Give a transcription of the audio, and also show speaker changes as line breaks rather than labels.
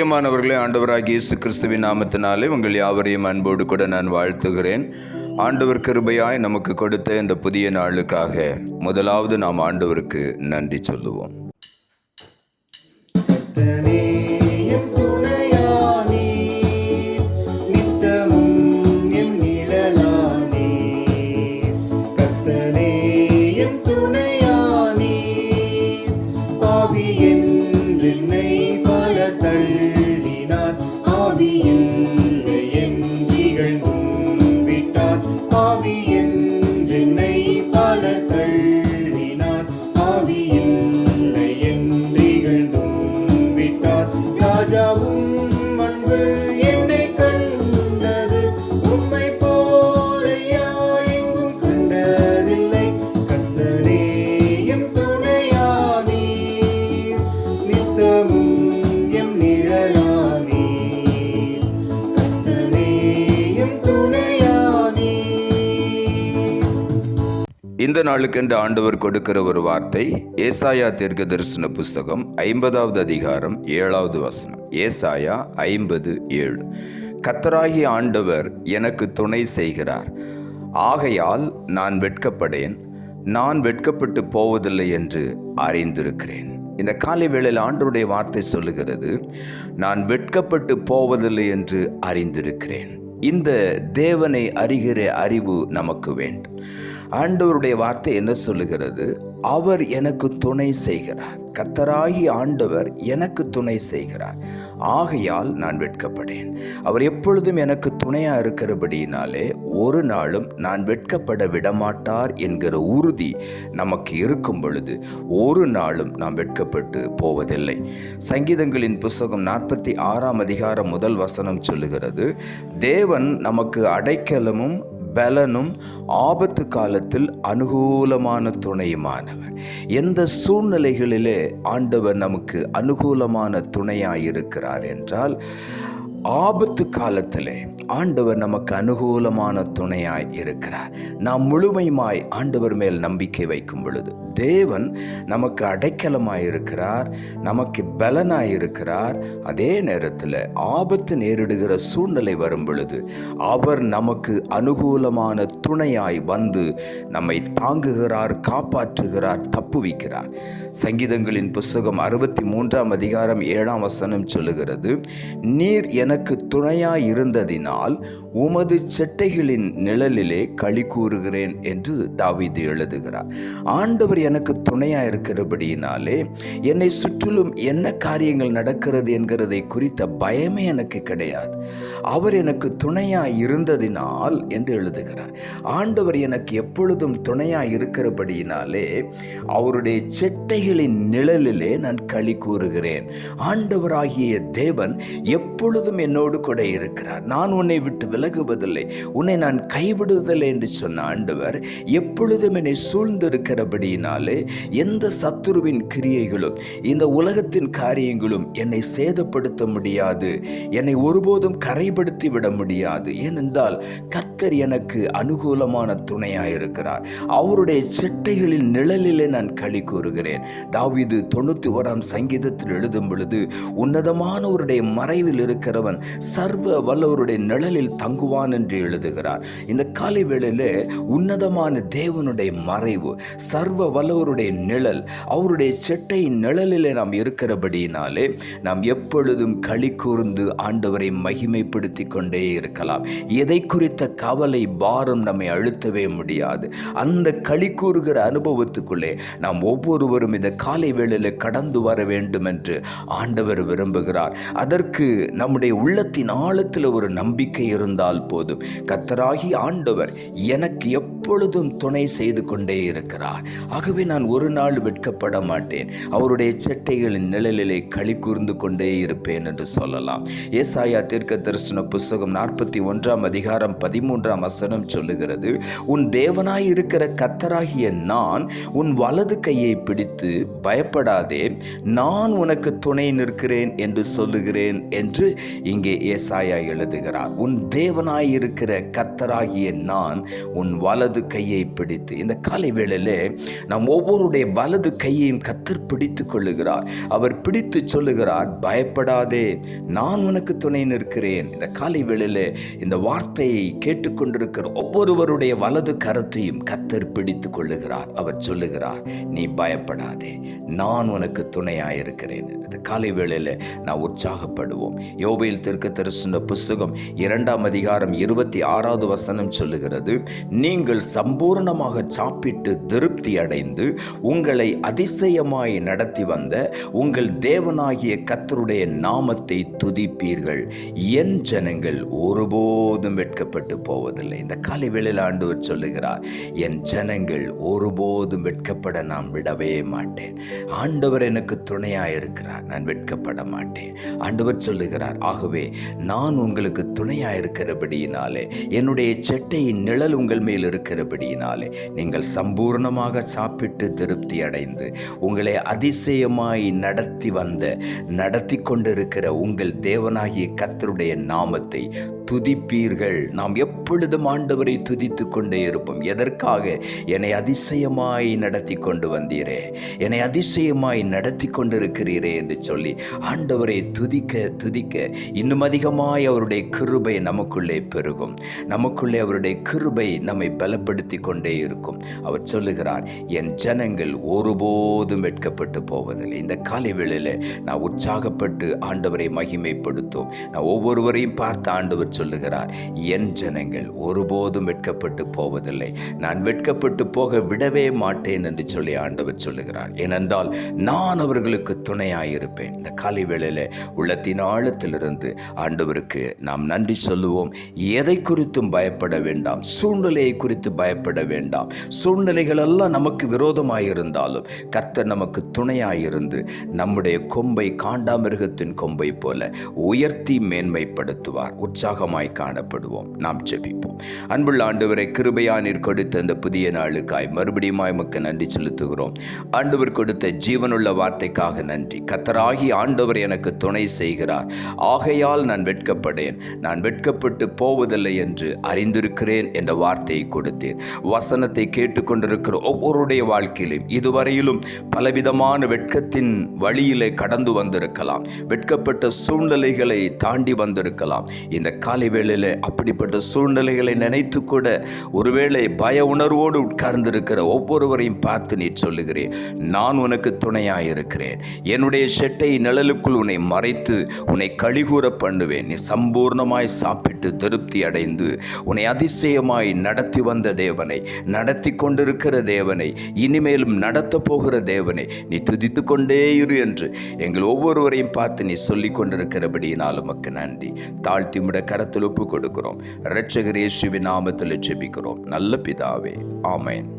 பிரியமானவர்களே, ஆண்டவராகிய இயேசு கிறிஸ்துவின் நாமத்தினாலே உங்கள் யாவரையும் அன்போடு கூட நான் வாழ்த்துகிறேன். ஆண்டவர் கிருபையாய் நமக்கு கொடுத்த இந்த புதிய நாளுக்காக முதலாவது நாம் ஆண்டவருக்கு நன்றி சொல்லுவோம். இந்த நாளுக்கென்று ஆண்டவர் கொடுக்கிற ஒரு வார்த்தை ஏசாயா தீர்க்க தரிசன புஸ்தகம் 50வது அதிகாரம் 7வது வசனம். ஏசாயா 50:7. கர்த்தராகிய ஆண்டவர் எனக்கு துணை செய்கிறார், ஆகையால் நான் வெட்கப்படேன், நான் வெட்கப்பட்டு போவதில்லை என்று அறிந்திருக்கிறேன். இந்த காலை வேளையில் ஆண்டவருடைய வார்த்தை சொல்லுகிறது, நான் வெட்கப்பட்டு போவதில்லை என்று அறிந்திருக்கிறேன். இந்த தேவனை அறிகிற அறிவு நமக்கு வேண்டும். ஆண்டவருடைய வார்த்தை என்ன சொல்லுகிறது? அவர் எனக்கு துணை செய்கிறார். கர்த்தராகிய ஆண்டவர் எனக்கு துணை செய்கிறார், ஆகையால் நான் வெட்கப்படேன். அவர் எப்பொழுதும் எனக்கு துணையா இருக்கிறபடியினாலே ஒரு நாளும் நான் வெட்கப்பட விடமாட்டார் என்கிற உறுதி நமக்கு இருக்கும் பொழுது ஒரு நாளும் நாம் வெட்கப்பட்டு போவதில்லை. சங்கீதங்களின் புஸ்தகம் 46ஆம் அதிகாரம் 1 வசனம் சொல்லுகிறது, தேவன் நமக்கு அடைக்கலமும் பலனும் ஆபத்து காலத்தில் அனுகூலமான துணையுமானவர். எந்த சூழ்நிலைகளிலே ஆண்டவர் நமக்கு அனுகூலமான துணையாயிருக்கிறார் என்றால், ஆபத்து காலத்திலே ஆண்டவர் நமக்கு அனுகூலமான துணையாய் இருக்கிறார். நாம் முழுமையுமாய் ஆண்டவர் மேல் நம்பிக்கை வைக்கும் பொழுது தேவன் நமக்கு அடைக்கலமாய் இருக்கிறார், நமக்கு பலனாய் இருக்கிறார். அதே நேரத்தில் ஆபத்து நேரிடுகிற சூழ்நிலை வரும் பொழுது அவர் நமக்கு அனுகூலமான துணையாய் வந்து நம்மை தாங்குகிறார், காப்பாற்றுகிறார், தப்புவிக்கிறார். சங்கீதங்களின் புஸ்தகம் 63ஆம் அதிகாரம் 7ஆம் வசனம் சொல்லுகிறது, நீர் எனக்கு துணையாய் இருந்ததினால் உமது செட்டைகளின் நிழலிலே களி கூறுகிறேன் என்று தாவீது எழுதுகிறார். ஆண்டவர் எனக்கு துணையா இருக்கிறபடியினாலே என்னை சுற்றிலும் என்ன காரியங்கள் நடக்கிறது என்கிறதை குறித்த பயமே எனக்கு கிடையாது. அவர் எனக்கு துணையா இருந்ததினால் என்று எழுதுகிறார். ஆண்டவர் எனக்கு எப்பொழுதும் துணையா இருக்கிறபடியினாலே அவருடைய செட்டைகளின் நிழலிலே நான் களி கூறுகிறேன். ஆண்டவராகிய தேவன் எப்பொழுதும் என்னோடு கூட இருக்கிறார். நான் உன்னை விட்டு விலகுவதில்லை, உன்னை நான் கைவிடுவதில்லை என்று சொன்ன ஆண்டவர் எப்பொழுதும் என்னை சூழ்ந்திருக்கிறபடியினாலே எந்த சத்துருவின் கிரியைகளும் இந்த உலகத்தின் காரியங்களும் என்னை சேதப்படுத்த முடியாது, என்னை ஒருபோதும் கரைப்படுத்தி விட முடியாது. ஏனென்றால் கர்த்தர் எனக்கு அனுகூலமான துணையாயிருக்கிறார். அவருடைய செட்டைகளின் நிழலிலே நான் களி கூறுகிறேன். தாவீது 91ஆம் சங்கீதத்தில் எழுதும் பொழுது, உன்னதமானவருடைய மறைவில் இருக்கிறவன் சர்வ வல்லவருடைய நிழலில் தங்குவான் என்று எழுதுகிறார். இந்த காலை வேளையில உன்னதமான தேவனுடைய மறைவு, சர்வ வல்லவருடைய நிழல், அவருடைய செட்டையின் நிழலிலே நாம் இருக்கிறபடியினாலே நாம் எப்பொழுதும் களி கூர்ந்து ஆண்டவரை மகிமைப்படுத்தி கொண்டே இருக்கலாம். எதை குறித்த கவலை பாரம் நம்மை அழுத்தவே முடியாது. அந்த களி கூறுகிற அனுபவத்துக்குள்ளே நாம் ஒவ்வொருவரும் இந்த காலை வேளையில கடந்து வர வேண்டும் என்று ஆண்டவர் விரும்புகிறார். அதற்கு நம்முடைய உள்ளத்தின் ஆழத்தில் ஒரு நம்பிக்கை இருந்தால் போதும். கர்த்தராகி ஆண்டவர் எனக்கு எப்பொழுதும் துணை செய்து கொண்டே இருக்கிறார், ஆகவே நான் ஒரு நாள் வெட்கப்பட மாட்டேன், அவருடைய செட்டைகளின் நிழலிலே களி கூர்ந்து கொண்டே இருப்பேன் என்று சொல்லலாம். ஏசாயா தீர்க்க தரிசன புஸ்தகம் 41ஆம் அதிகாரம் 13ஆம் வசனம் சொல்லுகிறது, உன் தேவனாய் இருக்கிற கர்த்தராகிய நான் உன் வலது கையை பிடித்து பயப்படாதே, நான் உனக்கு துணை நிற்கிறேன் என்று சொல்லுகிறேன் என்று இங்கே ஏசாயா எழுதுகிறார். உன் தேவனாய் இருக்கிற கர்த்தராகிய நான் உன் வலது வலது கையை பிடித்து, இந்த காலை வேளையிலே நாம் ஒவ்வொருடைய வலது கையையும் கர்த்தர் பிடித்து கொள்ளுகிறார். அவர் பிடித்து சொல்லுகிறார், பயப்படாதே, நான் உனக்கு துணை நிற்கிறேன். இந்த காலை வேளையிலே இந்த வார்த்தையை கேட்டுக்கொண்டிருக்கிற ஒவ்வொருவருடைய வலது கரத்தையும் கர்த்தர் பிடித்து கொள்ளுகிறார். அவர் சொல்லுகிறார், நீ பயப்படாதே, நான் உனக்கு துணையாயிருக்கிறேன். இந்த காலை வேளையில நான் உற்சாகப்படுவோம். யோவேல் தீர்க்கதரிசன புஸ்தகம் 2ஆம் அதிகாரம் 26வது வசனம் சொல்லுகிறது, நீங்கள் சம்பூர்ணமாக சாப்பிட்டு திருப்தி அடைந்து உங்களை அதிசயமாய் நடத்தி வந்த உங்கள் தேவனாகிய கர்த்தருடைய நாமத்தை துதிப்பீர்கள். என் ஜனங்கள் ஒருபோதும் வெட்கப்பட்டு போவதில்லை. இந்த காலை வேளையில் ஆண்டவர் சொல்லுகிறார், என் ஜனங்கள் ஒருபோதும் வெட்கப்பட நான் விடவே மாட்டேன். ஆண்டவர் எனக்கு துணையாயிருக்கிறார், நான் வெட்கப்பட மாட்டேன். ஆண்டவர் சொல்லுகிறார், ஆகவே நான் உங்களுக்கு துணையாயிருக்கிறபடியினாலே, என்னுடைய செட்டையின் நிழல் உங்கள் மேல் இருக்கிறபடியினாலே, நீங்கள் சம்பூர்ணமாக சாப்பிட்டு திருப்தி அடைந்து உங்களை அதிசயமாய் நடத்தி கொண்டிருக்கிற உங்கள் தேவனாகிய கர்த்தருடைய நாமத்தை துதிப்பீர்கள். நாம் எப்பொழுதும் ஆண்டவரை துதித்து கொண்டே இருப்போம். எதற்காக? என்னை அதிசயமாய் நடத்தி கொண்டு வந்தீரே, என்னை அதிசயமாய் நடத்தி கொண்டிருக்கிறீரே என்று சொல்லி ஆண்டவரை துதிக்க துதிக்க இன்னும் அதிகமாய் அவருடைய கிருபை நமக்குள்ளே பெருகும். நமக்குள்ளே அவருடைய கிருபை நம்மை பலப்படுத்தி கொண்டே இருக்கும். அவர் சொல்லுகிறார், என் ஜனங்கள் ஒருபோதும் வெட்கப்பட்டு போவதில்லை. இந்த காலை வேளையில நான் உற்சாகப்பட்டு ஆண்டவரை மகிமைப்படுத்தும். நான் ஒவ்வொருவரையும் பார்த்து ஆண்டவர் சொல்லுகிறார், என் ஜனங்கள் ஒருபோதும் வெட்கப்பட்டு போவதில்லை, நான் வெட்கப்பட்டு போக விடவே மாட்டேன் என்று சொல்லி ஆண்டவர் சொல்லுகிறார். ஏனென்றால் நான் அவர்களுக்கு துணையாயிருப்பேன். இந்த காலை வேளையில உள்ளத்தின் ஆழத்திலிருந்து ஆண்டவருக்கு நாம் நன்றி சொல்லுவோம். எதை குறித்தும் பயப்பட வேண்டாம், சூழ்நிலையை குறித்து பயப்பட வேண்டாம். சூழ்நிலைகள் எல்லாம் நமக்கு விரோதமாயிருந்தாலும் கர்த்தர் நமக்கு துணையாயிருந்து நம்முடைய கொம்பை காண்டாமிருகத்தின் கொம்பை போல உயர்த்தி மேன்மைப்படுத்துவார். உற்சாகமாய் காணப்படுவோம். நாம் ஜெபிப்போம். அன்புள்ள ஆண்டவரை, கிருபையா நீர் கொடுத்த இந்த புதிய நாளுக்காய் மறுபடியும் உமக்கு நன்றி செலுத்துகிறோம். ஆண்டவர் கொடுத்த ஜீவனுள்ள வார்த்தைக்காக நன்றி. கர்த்தராகி ஆண்டவர் எனக்கு துணை செய்கிறார், ஆகையால் நான் வெட்கப்படேன், நான் வெட்கப்பட்டு போவதில்லை என்று அறிந்திருக்கிறேன் என்ற வார்த்தையை கொடுத்தீர். வசனத்தை கேட்டுக்கொண்டிருக்கிற ஒவ்வொருடைய வாழ்க்கையிலும் இதுவரையிலும் பலவிதமான வெட்கத்தின் வழியிலே கடந்து வந்திருக்கலாம், வெட்கப்பட்ட சூழ்நிலைகளை தாண்டி வந்திருக்கலாம். இந்த காலை வேளையில அப்படிப்பட்ட சூழ்நிலைகளை நினைத்து கூட ஒருவேளை பய உணர்வோடு உட்கார்ந்திருக்கிற ஒவ்வொருவரையும் பார்த்து நீ சொல்லுகிறேன், நான் உனக்கு துணையாயிருக்கிறேன். என்னுடைய செட்டை நிழலுக்குள் உன்னை மறைத்து உன்னை கழிகூற பண்ணுவேன். நீ சம்பூர்ணமாய் சாப்பிட்டு திருப்தி அடைந்து உன்னை அதிசயமாய் நடத்தி வந்த தேவனை, நடத்தி கொண்டிருக்கிற தேவனை, இனிமேலும் நடத்த போகிற தேவனை நீ துதித்து கொண்டே இரு என்று எங்கள் ஒவ்வொருவரையும் பார்த்து நீ சொல்லிக் கொண்டிருக்கிறபடியினால் உமக்கு நன்றி. தாழ்த்தி முட கரத்தில் ஒப்பு கொடுக்கிறோம். இரட்சகர் இயேசுவின் நாமத்தில் ஜெபிக்கிறோம் நல்ல பிதாவே, ஆமென்.